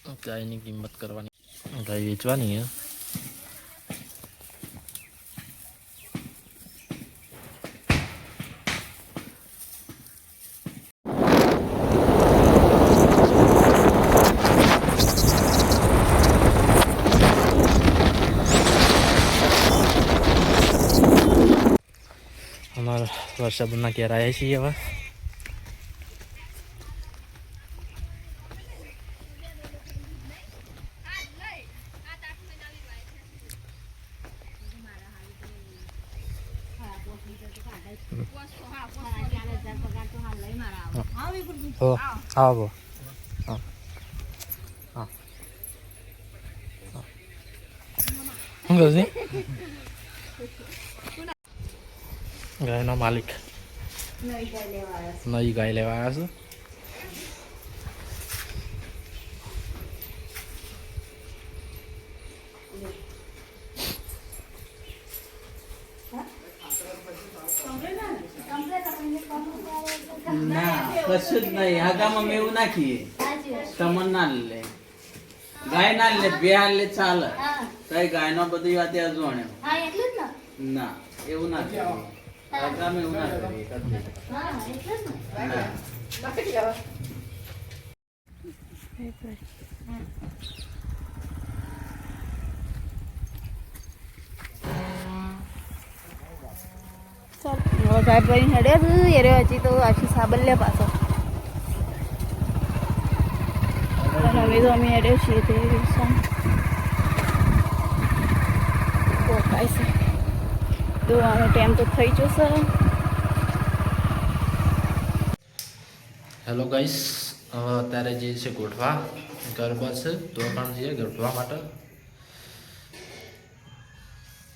ગાયની કિંમત કરવાની, ગાય વેચવાની હે. અમારા વર્ષાબનના ઘેર આવ્યા છીએ હવે. આવો શું કહું ગાયનો માલિક નવી ગાય લેવા આવ્યા છું. ના કશું જ નહીં. હગામાં મેં એવું નાખીએ તમન ના લે, ગાય ના લે, બે હાલ લે ચાલે. કઈ ગાય નો બધી વાત જોણે ના એવું ના કરીએ. હગામાં એવું ના કરીએ. સાહેબ ભાઈ હેડે એરે હજી તો આખી સાબલ લે પાછો. હવે તો અમે હેડે છીએ તે પોકાય છે તો આનો ટાઈમ તો થઈ જશે. હેલો ગાઈસ, અત્યારે જે છે ગોઠવા ગરબા છે તો પણ જઈએ ગોઠવા માટે.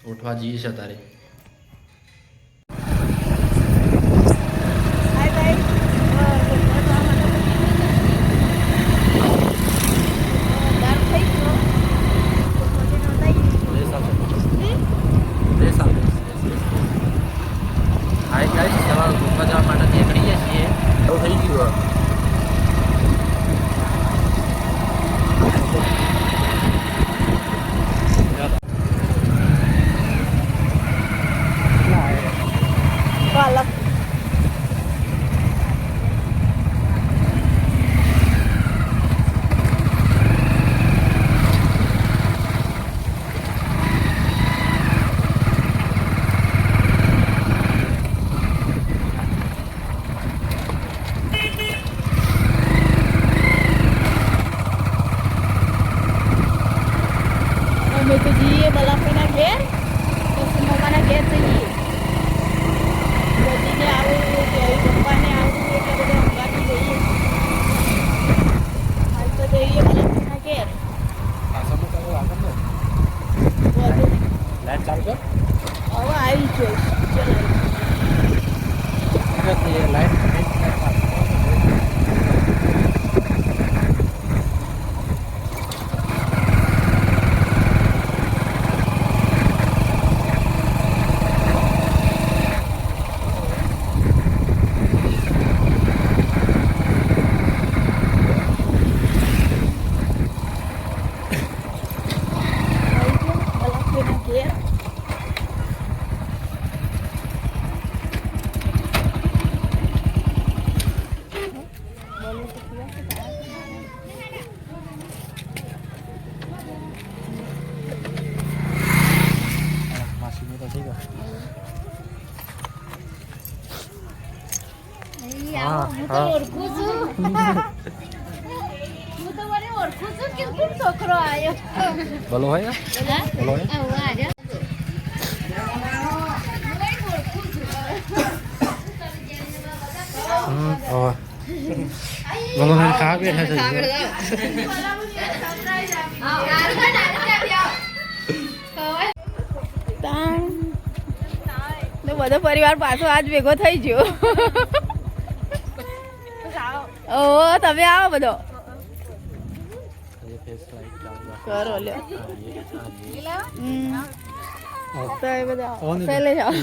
ગોઠવા જઈએ છે અત્યારે. હાય ગાઈસ, સવારે ગોઠવા જવા માટે નીકળીએ છીએ. એવું થઈ ગયું. પાલક અમે તો જઈએ બલાફીના ઘેર, પછી મમ્માના ઘેર જઈએ. બદીને આવું કે પપ્પાને આવું એટલે બધા અંગાથી જઈએ. હાલ તો જઈએ બલાફીના ઘેર. લાઈટ ચાલુ કર. હવે આવી જોઈશ. ચલો લાઈટ બલાફીના ઘેર. માસી તો થઈ ગયો. હું તો ઓળખું છું. હું તો મને ઓળખું છું કે કોણ છોકરો આવ્યો. બોલો હોય બોલો હોય. બોલો હોય ખાવા બેઠા છે. તો બધો પરિવાર પાછો આજ ભેગો થઈ ગયો. ઓ તમે આવો બધો કરો લ્યો. તો એ બધા પહેલે જાઓ.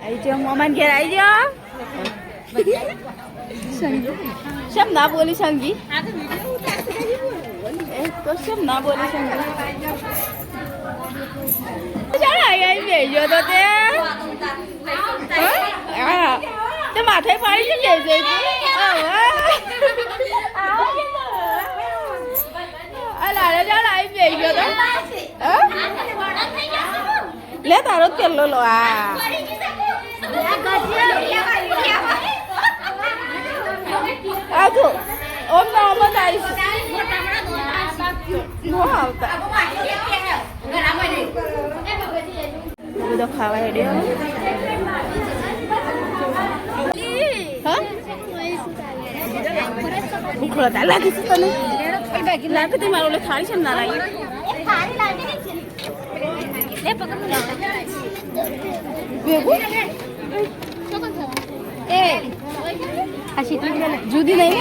આવી જાઓ મામાને ઘેર આવી જાઓ. શેમ ના બોલી સંગી તો શેમ ના બોલી સંગી ચાલ આઈ બેજો તો તે હા તે માથે પાડી છે બેજો અલા ચાલ આઈ બેજો તો લે તારો કેલો લો આ આજો ઓમ ના ઓમ આઈશ નો આવતા બધો ખાવા હેડ્યો હા ભૂખો તા લાગી છે તને બાકી લાગે તે મારો લે થાળી છે ના લાગી એક થાળી લાગે છે લે પકડ ભેગું એ આ શીતલી જુદી નહીં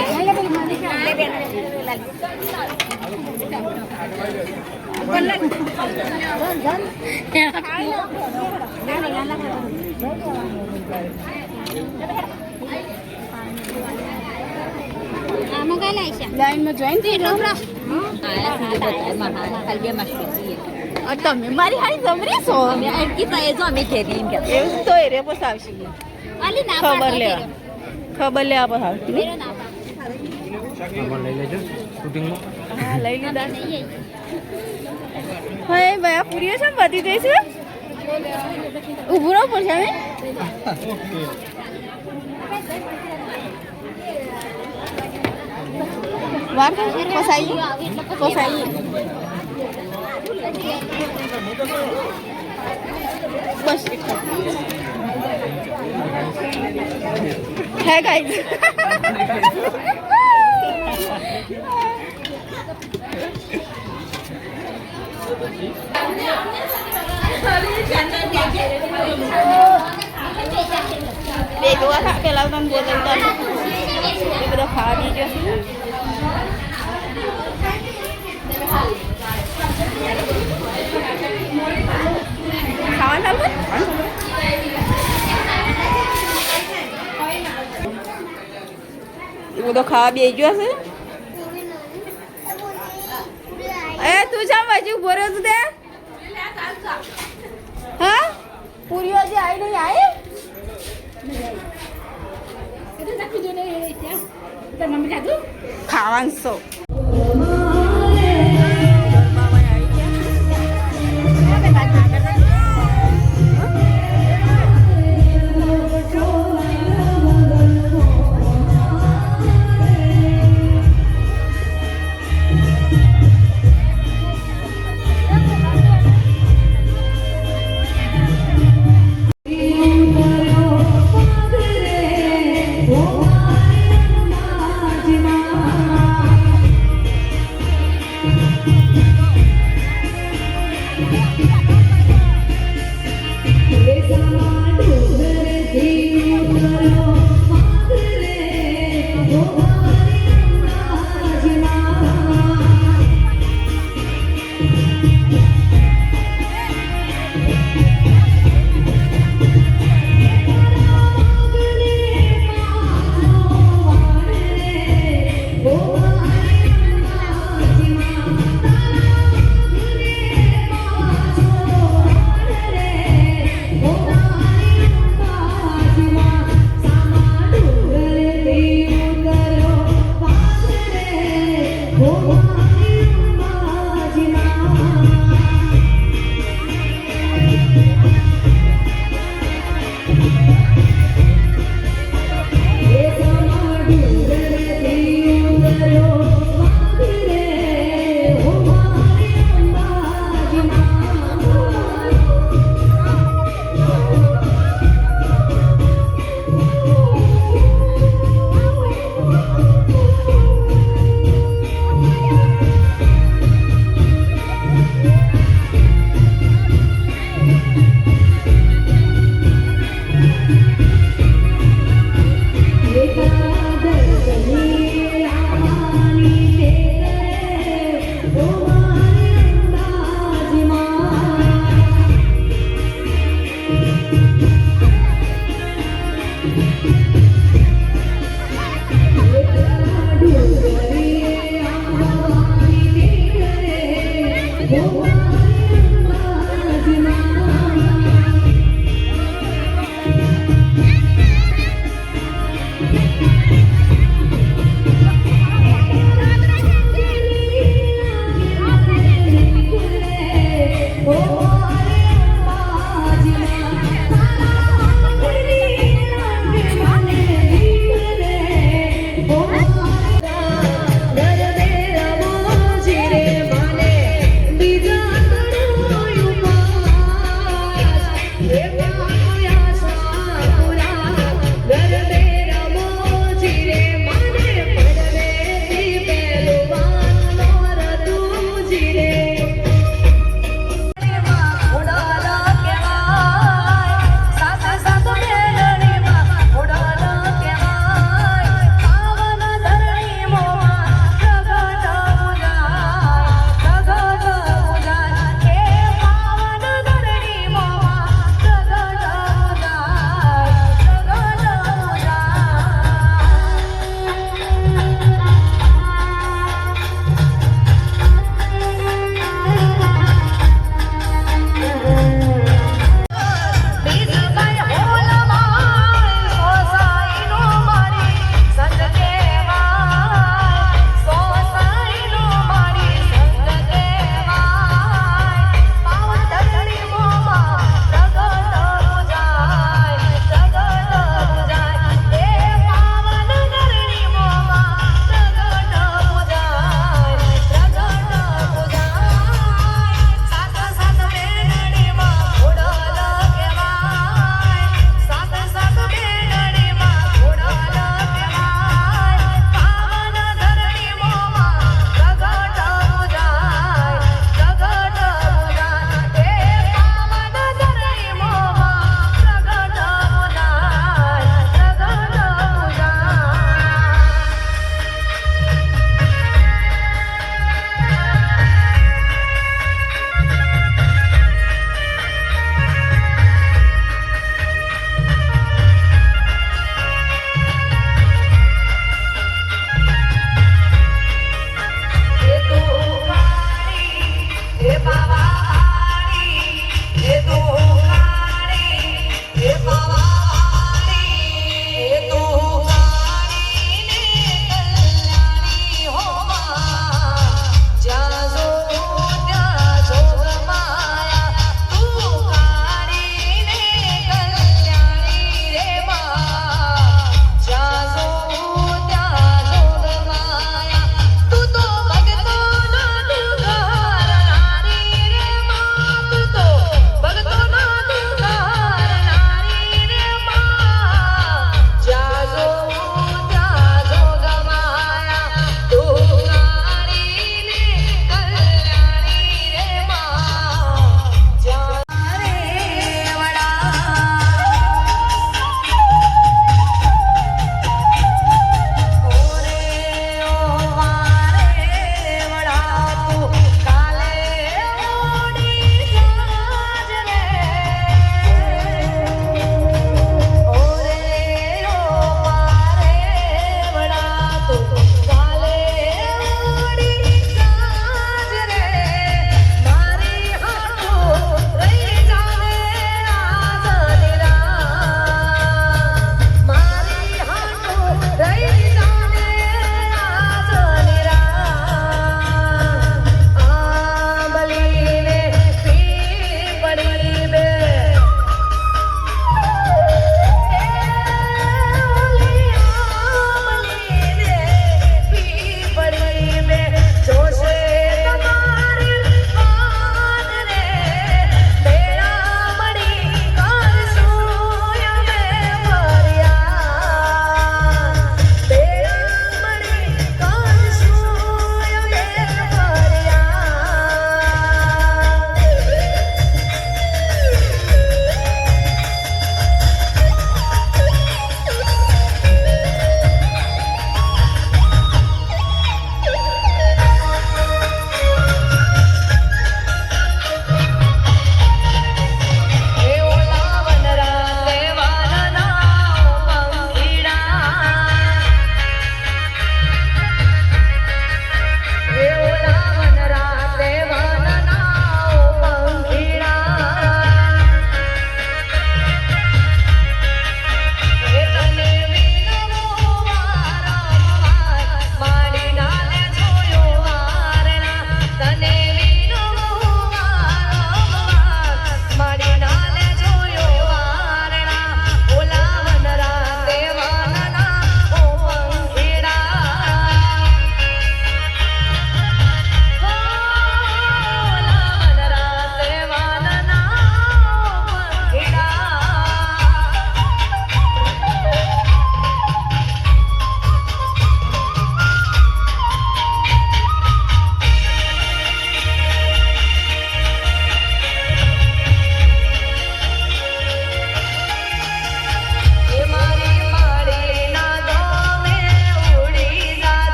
લાઈનમાં જોઈન થઈ તમે મારી હારી જમરી છો એવું તો એ રે બસ આવશે ખબર લેવા પર આવતી આમાં લઈ લેજો શૂટિંગમાં. હા લઈ લીધા હા ભાઈ આ પૂરીઓ છે ને વધી ગઈ છે ઊભું રહેવું પડશે હવે વાર પોસાઈ બસ હે ગાઈસ બે દોવા ખા પેલા તને બોલતા એ બધા ખાવા દીજો ખાવા ચાલુ એ બધો ખાવા બે ગયો છે એ તું જા બાજુ ઉભો રહ્યો તું તે હા પૂરીઓ જે આવી નહીં આવી ખાવાનું શો